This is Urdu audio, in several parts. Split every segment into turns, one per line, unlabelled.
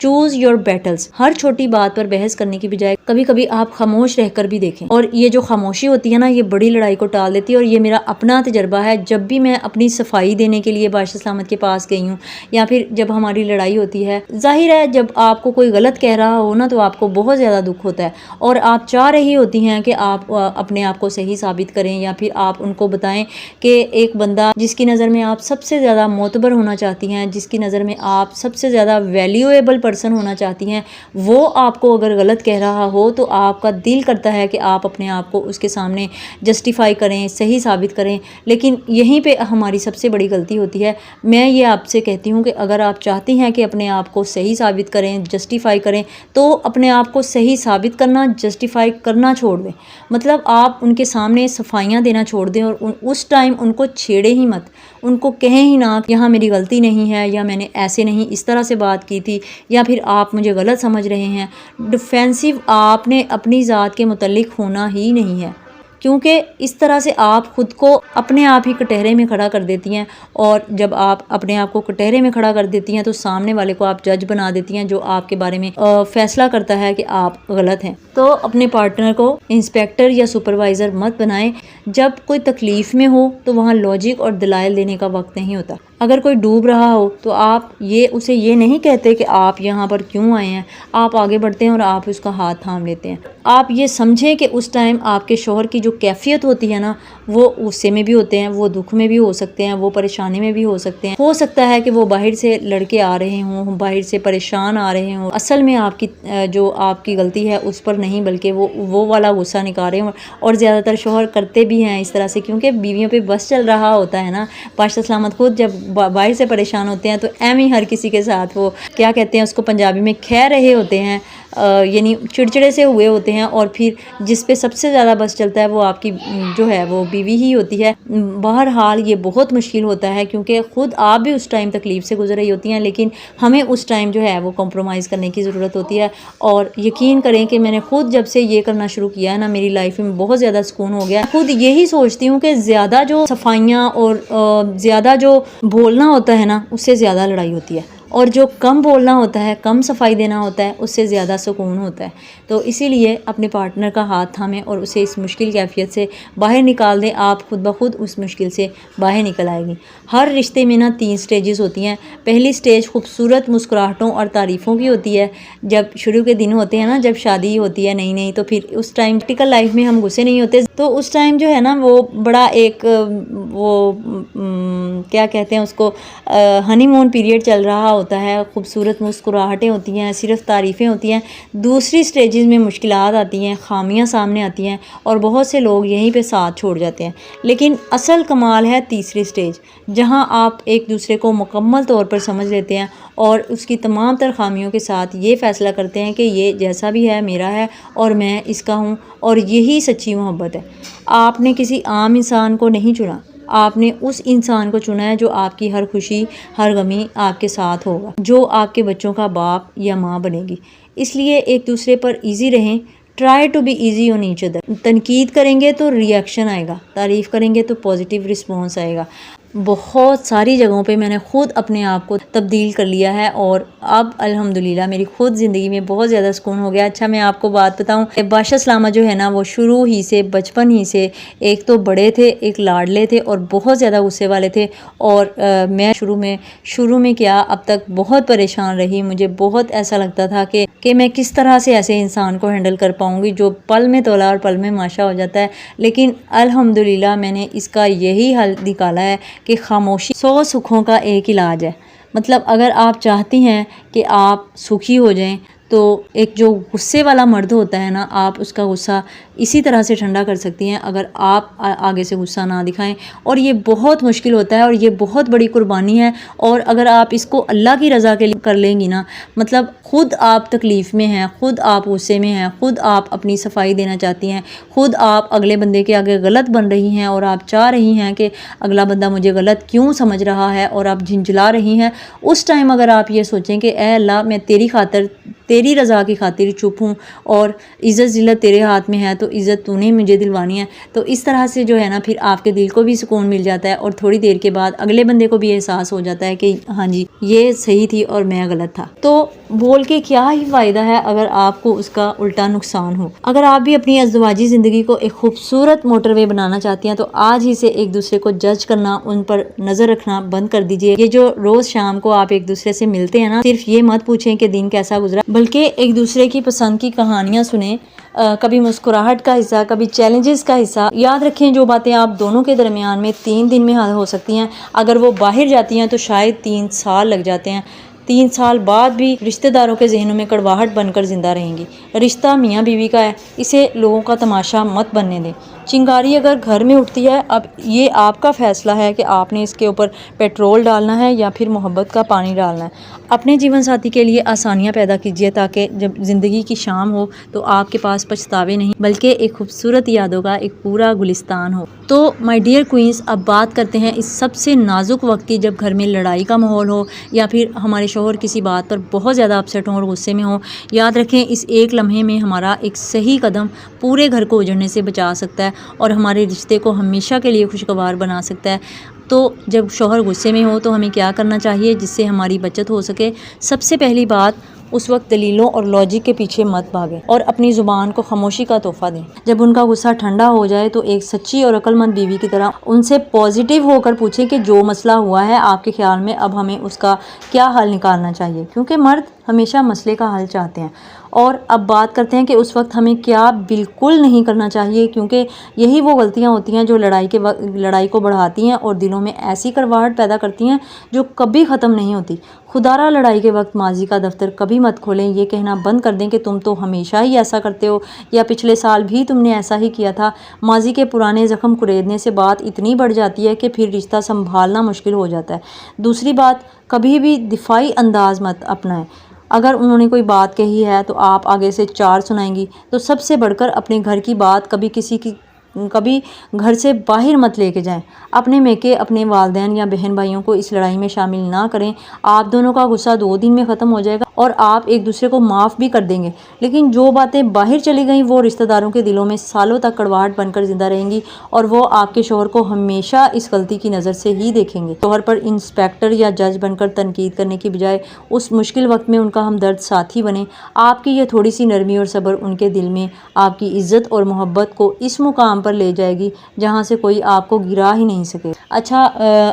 Choose your Beatles. ہر چھوٹی بات پر بحث کرنے کی بجائے کبھی کبھی آپ خاموش رہ کر بھی دیکھیں, اور یہ جو خاموشی ہوتی ہے نا, یہ بڑی لڑائی کو ٹال دیتی ہے. اور یہ میرا اپنا تجربہ ہے. جب بھی میں اپنی صفائی دینے کے لیے بادشاہ سلامت کے پاس گئی ہوں, یا پھر جب ہماری لڑائی ہوتی ہے, ظاہر ہے جب آپ کو کوئی غلط کہہ رہا ہو نا, تو آپ کو بہت زیادہ دکھ ہوتا ہے, اور آپ چاہ رہی ہوتی ہیں کہ آپ اپنے آپ کو صحیح ثابت کریں, یا پھر آپ ان کو بتائیں کہ ایک بندہ جس کی نظر میں آپ سب سے زیادہ معتبر ہونا چاہتی ہیں, جس کی نظر میں آپ سب سے زیادہ ویلیویبل پرسن ہونا چاہتی ہیں, وہ آپ کو اگر غلط کہہ رہا ہو تو آپ کا دل کرتا ہے کہ آپ اپنے آپ کو اس کے سامنے جسٹیفائی کریں, صحیح ثابت کریں. لیکن یہیں پہ ہماری سب سے بڑی غلطی ہوتی ہے. میں یہ آپ سے کہتی ہوں کہ اگر آپ چاہتی ہیں کہ اپنے آپ کو صحیح ثابت کریں, جسٹیفائی کریں, تو اپنے آپ کو صحیح ثابت کرنا, جسٹیفائی کرنا چھوڑ دیں. مطلب آپ ان کے سامنے صفائیاں دینا چھوڑ دیں, اور اس ٹائم ان کو چھیڑے ہی مت, ان کو کہیں ہی نہ کہ یہاں میری غلطی نہیں ہے, یا میں نے ایسے نہیں اس طرح سے بات کی تھی, یا پھر آپ مجھے غلط سمجھ رہے ہیں. ڈیفینسو آپ نے اپنی ذات کے متعلق ہونا ہی نہیں ہے, کیونکہ اس طرح سے آپ خود کو اپنے آپ ہی کٹہرے میں کھڑا کر دیتی ہیں. اور جب آپ اپنے آپ کو کٹہرے میں کھڑا کر دیتی ہیں تو سامنے والے کو آپ جج بنا دیتی ہیں, جو آپ کے بارے میں فیصلہ کرتا ہے کہ آپ غلط ہیں. تو اپنے پارٹنر کو انسپیکٹر یا سپروائزر مت بنائیں. جب کوئی تکلیف میں ہو تو وہاں لاجک اور دلائل دینے کا وقت نہیں ہوتا. اگر کوئی ڈوب رہا ہو تو آپ اسے یہ نہیں کہتے کہ آپ یہاں پر کیوں آئے ہیں. آپ آگے بڑھتے ہیں اور آپ اس کا ہاتھ تھام لیتے ہیں. آپ یہ سمجھیں کہ اس ٹائم آپ کے شوہر کی جو کیفیت ہوتی ہے نا, وہ غصے میں بھی ہوتے ہیں, وہ دکھ میں بھی ہو سکتے ہیں, وہ پریشانی میں بھی ہو سکتے ہیں. ہو سکتا ہے کہ وہ باہر سے لڑکے آ رہے ہوں, باہر سے پریشان آ رہے ہوں, اصل میں آپ کی جو آپ کی غلطی ہے اس پر نہیں, بلکہ وہ والا غصہ نکال رہے ہوں. اور زیادہ تر شوہر کرتے بھی ہیں اس طرح سے, کیونکہ بیویوں پہ بس چل رہا ہوتا ہے نا. بادشاہ سلامت خود جب باہر سے پریشان ہوتے ہیں تو ایم ہی ہر کسی کے ساتھ وہ کیا کہتے ہیں اس کو پنجابی میں کہہ رہے ہوتے ہیں, یعنی چڑچڑے سے ہوئے ہوتے ہیں. اور پھر جس پہ سب سے زیادہ بس چلتا ہے وہ آپ کی جو ہے وہ بیوی ہی ہوتی ہے. بہرحال یہ بہت مشکل ہوتا ہے, کیونکہ خود آپ بھی اس ٹائم تکلیف سے گزر رہی ہوتی ہیں, لیکن ہمیں اس ٹائم جو ہے وہ کمپرومائز کرنے کی ضرورت ہوتی ہے. اور یقین کریں کہ میں نے خود جب سے یہ کرنا شروع کیا ہے نا, میری لائف میں بہت زیادہ سکون ہو گیا. خود یہی سوچتی ہوں کہ زیادہ جو صفائیاں اور زیادہ جو بولنا ہوتا ہے نا, اس سے زیادہ لڑائی ہوتی ہے, اور جو کم بولنا ہوتا ہے, کم صفائی دینا ہوتا ہے, اس سے زیادہ سکون ہوتا ہے. تو اسی لیے اپنے پارٹنر کا ہاتھ تھامیں اور اسے اس مشکل کیفیت سے باہر نکال دیں. آپ خود بخود اس مشکل سے باہر نکل آئے گی. ہر رشتے میں نا 3 سٹیجز ہوتی ہیں. پہلی سٹیج خوبصورت مسکراہٹوں اور تعریفوں کی ہوتی ہے. جب شروع کے دن ہوتے ہیں نا, جب شادی ہوتی ہے نئی نئی, تو پھر اس ٹائم پریکٹیکل لائف میں ہم غصے نہیں ہوتے, تو اس ٹائم جو ہے نا وہ بڑا ایک وہ کیا کہتے ہیں اس کو, ہنی مون پیریڈ چل رہا ہوتا ہے. خوبصورت مسکراہٹیں ہوتی ہیں, صرف تعریفیں ہوتی ہیں. دوسری سٹیجز میں مشکلات آتی ہیں, خامیاں سامنے آتی ہیں, اور بہت سے لوگ یہیں پہ ساتھ چھوڑ جاتے ہیں. لیکن اصل کمال ہے تیسری سٹیج, جہاں آپ ایک دوسرے کو مکمل طور پر سمجھ لیتے ہیں, اور اس کی تمام تر خامیوں کے ساتھ یہ فیصلہ کرتے ہیں کہ یہ جیسا بھی ہے میرا ہے, اور میں اس کا ہوں, اور یہی سچی محبت ہے. آپ نے کسی عام انسان کو نہیں چنا, آپ نے اس انسان کو چنا ہے جو آپ کی ہر خوشی ہر غمی آپ کے ساتھ ہوگا, جو آپ کے بچوں کا باپ یا ماں بنے گی. اس لیے ایک دوسرے پر ایزی رہیں. Try to be easy on each other. تنقید کریں گے تو ری ایکشن آئے گا, تعریف کریں گے تو پازیٹیو رسپانس آئے گا. بہت ساری جگہوں پہ میں نے خود اپنے آپ کو تبدیل کر لیا ہے, اور اب الحمدللہ میری خود زندگی میں بہت زیادہ سکون ہو گیا. اچھا میں آپ کو بات بتاؤں, بادشاہ سلامت جو ہے نا, وہ شروع ہی سے بچپن ہی سے ایک تو بڑے تھے, ایک لاڈلے تھے, اور بہت زیادہ غصے والے تھے. اور میں شروع میں کیا اب تک بہت پریشان رہی. مجھے بہت ایسا لگتا تھا کہ میں کس طرح سے ایسے انسان کو ہینڈل کر پاؤں گی جو پل میں تولا اور پل میں ماشا ہو جاتا ہے. لیکن الحمدللہ میں نے اس کا یہی حل نکالا ہے کہ خاموشی 100 سکھوں کا ایک علاج ہے. مطلب اگر آپ چاہتی ہیں کہ آپ سکھی ہو جائیں, تو ایک جو غصے والا مرد ہوتا ہے نا, آپ اس کا غصہ اسی طرح سے ٹھنڈا کر سکتی ہیں اگر آپ آگے سے غصہ نہ دکھائیں. اور یہ بہت مشکل ہوتا ہے, اور یہ بہت بڑی قربانی ہے. اور اگر آپ اس کو اللہ کی رضا کے لیے کر لیں گی نا, مطلب خود آپ تکلیف میں ہیں, خود آپ غصے میں ہیں, خود آپ اپنی صفائی دینا چاہتی ہیں, خود آپ اگلے بندے کے آگے غلط بن رہی ہیں, اور آپ چاہ رہی ہیں کہ اگلا بندہ مجھے غلط کیوں سمجھ رہا ہے, اور آپ جھنجھلا رہی ہیں. اس ٹائم اگر آپ یہ سوچیں کہ اے اللہ, میں تیری خاطر تیری رضا کی خاطر چپ ہوں اور عزت ذلت تیرے ہاتھ میں ہے تو عزت تو نے مجھے دلوانی ہے. تو اس طرح سے جو ہے نا پھر آپ کے دل کو بھی سکون مل جاتا ہے اور تھوڑی دیر کے بعد اگلے بندے کو بھی احساس ہو جاتا ہے کہ ہاں جی یہ صحیح تھی اور میں غلط تھا. تو بول کے کیا ہی فائدہ ہے اگر آپ کو اس کا الٹا نقصان ہو. اگر آپ بھی اپنی ازدواجی زندگی کو ایک خوبصورت موٹر وے بنانا چاہتی ہیں تو آج ہی سے ایک دوسرے کو جج کرنا، ان پر نظر رکھنا بند کر دیجئے. یہ جو روز شام کو آپ ایک دوسرے سے ملتے ہیں نا، صرف یہ مت پوچھیں کہ دن کیسا گزرا، بلکہ ایک دوسرے کی پسند کی کہانیاں سنیں، کبھی مسکراہٹ کا حصہ، کبھی چیلنجز کا حصہ. یاد رکھیں جو باتیں آپ دونوں کے درمیان میں 3 دن میں حل ہو سکتی ہیں، اگر وہ باہر جاتی ہیں تو شاید 3 سال لگ جاتے ہیں. 3 سال بعد بھی رشتہ داروں کے ذہنوں میں کڑواہٹ بن کر زندہ رہیں گی. رشتہ میاں بیوی کا ہے، اسے لوگوں کا تماشا مت بننے دیں. چنگاری اگر گھر میں اٹھتی ہے، اب یہ آپ کا فیصلہ ہے کہ آپ نے اس کے اوپر پیٹرول ڈالنا ہے یا پھر محبت کا پانی ڈالنا ہے. اپنے جیون ساتھی کے لیے آسانیاں پیدا کیجیے تاکہ جب زندگی کی شام ہو تو آپ کے پاس پچھتاوے نہیں بلکہ ایک خوبصورت یادوں کا ایک پورا گلستان ہو. تو مائی ڈیئر کوئنز، اب بات کرتے ہیں اس سب سے نازک وقت کی، جب گھر میں لڑائی کا ماحول ہو یا پھر ہمارے شوہر کسی بات پر بہت زیادہ اپسیٹ ہوں اور غصے میں ہوں. یاد رکھیں اس ایک لمحے میں ہمارا ایک صحیح قدم پورے گھر کو اجڑنے سے بچا سکتا ہے اور ہمارے رشتے کو ہمیشہ کے لیے خوشگوار بنا سکتا ہے. تو جب شوہر غصے میں ہو تو ہمیں کیا کرنا چاہیے جس سے ہماری بچت ہو سکے؟ سب سے پہلی بات، اس وقت دلیلوں اور لاجک کے پیچھے مت بھاگیں اور اپنی زبان کو خاموشی کا تحفہ دیں. جب ان کا غصہ ٹھنڈا ہو جائے تو ایک سچی اور عقل مند بیوی کی طرح ان سے پازیٹیو ہو کر پوچھیں کہ جو مسئلہ ہوا ہے آپ کے خیال میں اب ہمیں اس کا کیا حل نکالنا چاہیے، کیونکہ مرد ہمیشہ مسئلے کا حل چاہتے ہیں. اور اب بات کرتے ہیں کہ اس وقت ہمیں کیا بالکل نہیں کرنا چاہیے، کیونکہ یہی وہ غلطیاں ہوتی ہیں جو لڑائی کو بڑھاتی ہیں اور دلوں میں ایسی کڑواہٹ پیدا کرتی ہیں جو کبھی ختم نہیں ہوتی. خدارہ لڑائی کے وقت ماضی کا دفتر کبھی مت کھولیں. یہ کہنا بند کر دیں کہ تم تو ہمیشہ ہی ایسا کرتے ہو یا پچھلے سال بھی تم نے ایسا ہی کیا تھا. ماضی کے پرانے زخم کریدنے سے بات اتنی بڑھ جاتی ہے کہ پھر رشتہ سنبھالنا مشکل ہو جاتا ہے. دوسری بات، کبھی بھی دفاعی انداز مت اپنائیں. اگر انہوں نے کوئی بات کہی ہے تو آپ آگے سے 4 سنائیں گی. تو سب سے بڑھ کر اپنے گھر کی بات کبھی گھر سے باہر مت لے کے جائیں. اپنے میکے اپنے والدین یا بہن بھائیوں کو اس لڑائی میں شامل نہ کریں. آپ دونوں کا غصہ 2 دن میں ختم ہو جائے گا اور آپ ایک دوسرے کو معاف بھی کر دیں گے. لیکن جو باتیں باہر چلی گئیں وہ رشتہ داروں کے دلوں میں سالوں تک کڑواہٹ بن کر زندہ رہیں گی اور وہ آپ کے شوہر کو ہمیشہ اس غلطی کی نظر سے ہی دیکھیں گے. شوہر پر انسپیکٹر یا جج بن کر تنقید کرنے کی بجائے اس مشکل وقت میں ان کا ہمدرد ساتھی بنیں. آپ کی یہ تھوڑی سی نرمی اور صبر ان کے دل میں آپ کی عزت اور محبت کو اس مقام پر لے جائے گی جہاں سے کوئی آپ کو گرا ہی نہیں سکے. اچھا،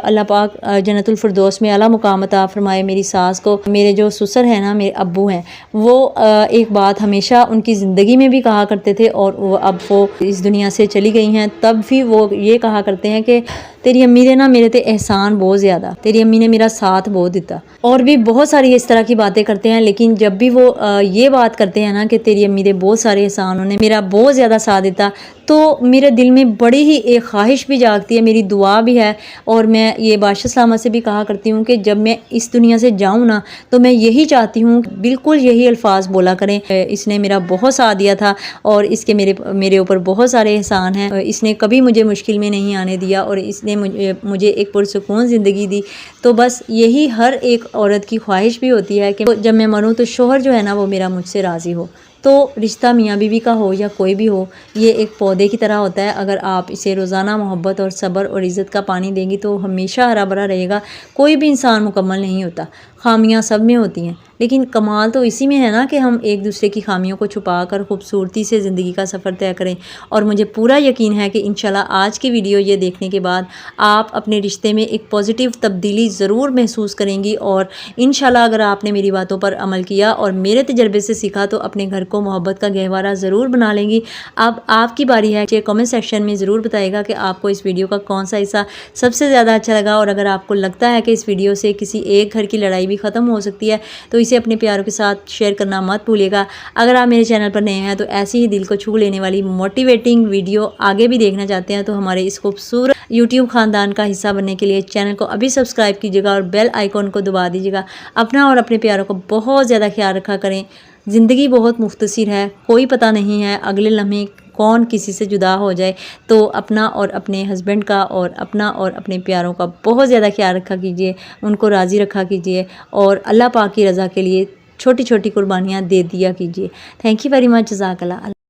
اللہ پاک جنت الفردوس میں اعلیٰ مقام عطا فرمائے میری ساس کو. میرے جو سسر ہیں نا، میرے ابو ہیں، وہ ایک بات ہمیشہ ان کی زندگی میں بھی کہا کرتے تھے اور اب وہ اس دنیا سے چلی گئی ہیں تب بھی وہ یہ کہا کرتے ہیں کہ تیری امی نے نا میرے تے احسان بہت زیادہ، تیری امی نے میرا ساتھ بہت دیتا. اور بھی بہت ساری اس طرح کی باتیں کرتے ہیں. لیکن جب بھی وہ یہ بات کرتے ہیں نا کہ تیری امی دے بہت سارے احسان، انہوں نے میرا بہت زیادہ ساتھ دیتا، تو میرے دل میں بڑی ہی ایک خواہش بھی جاگتی ہے، میری دعا بھی ہے. اور میں یہ بادشاہ سلامت سے بھی کہا کرتی ہوں کہ جب میں اس دنیا سے جاؤں نا تو میں یہی چاہتی ہوں، بالکل یہی الفاظ بولا کریں، اس نے میرا بہت ساتھ دیا تھا اور اس کے میرے اوپر بہت سارے احسان ہیں. اس نے کبھی مجھے مشکل میں نہیں آنے دیا اور اس نے مجھے ایک پرسکون زندگی دی. تو بس یہی ہر ایک عورت کی خواہش بھی ہوتی ہے کہ جب میں مروں تو شوہر جو ہے نا وہ میرا مجھ سے راضی ہو. تو رشتہ میاں بیوی کا ہو یا کوئی بھی ہو، یہ ایک پودے کی طرح ہوتا ہے. اگر آپ اسے روزانہ محبت اور صبر اور عزت کا پانی دیں گی تو ہمیشہ ہرا بھرا رہے گا. کوئی بھی انسان مکمل نہیں ہوتا، خامیاں سب میں ہوتی ہیں، لیکن کمال تو اسی میں ہے نا کہ ہم ایک دوسرے کی خامیوں کو چھپا کر خوبصورتی سے زندگی کا سفر طے کریں. اور مجھے پورا یقین ہے کہ انشاءاللہ آج کی ویڈیو یہ دیکھنے کے بعد آپ اپنے رشتے میں ایک پازیٹیو تبدیلی ضرور محسوس کریں گی. اور انشاءاللہ اگر آپ نے میری باتوں پر عمل کیا اور میرے تجربے سے سیکھا تو اپنے گھر کو محبت کا گہوارہ ضرور بنا لیں گی. اب آپ کی باری ہے کہ کمنٹ سیکشن میں ضرور بتائے گا کہ آپ کو اس ویڈیو کا کون سا حصہ سب سے زیادہ اچھا لگا. اور اگر آپ کو لگتا ہے کہ اس ویڈیو سے کسی ایک گھر کی لڑائی بھی ختم ہو سکتی ہے تو اسے اپنے پیاروں کے ساتھ شیئر کرنا مت بھولیے گا. اگر آپ میرے چینل پر نئے ہیں تو ایسی ہی دل کو چھو لینے والی موٹیویٹنگ ویڈیو آگے بھی دیکھنا چاہتے ہیں تو ہمارے اس خوبصورت یوٹیوب خاندان کا حصہ بننے کے لیے چینل کو ابھی سبسکرائب کیجیے گا اور بیل آئیکن کو دبا دیجیے گا. اپنا اور اپنے پیاروں کو بہت زیادہ خیال رکھا کریں. زندگی بہت مختصر ہے، کوئی پتہ نہیں ہے اگلے لمحے کون کسی سے جدا ہو جائے. تو اپنا اور اپنے ہسبینڈ کا اور اپنا اور اپنے پیاروں کا بہت زیادہ خیال رکھا کیجیے، ان کو راضی رکھا کیجیے اور اللہ پاک کی رضا کے لیے چھوٹی چھوٹی قربانیاں دے دیا کیجیے. Thank you very much. جزاک اللہ.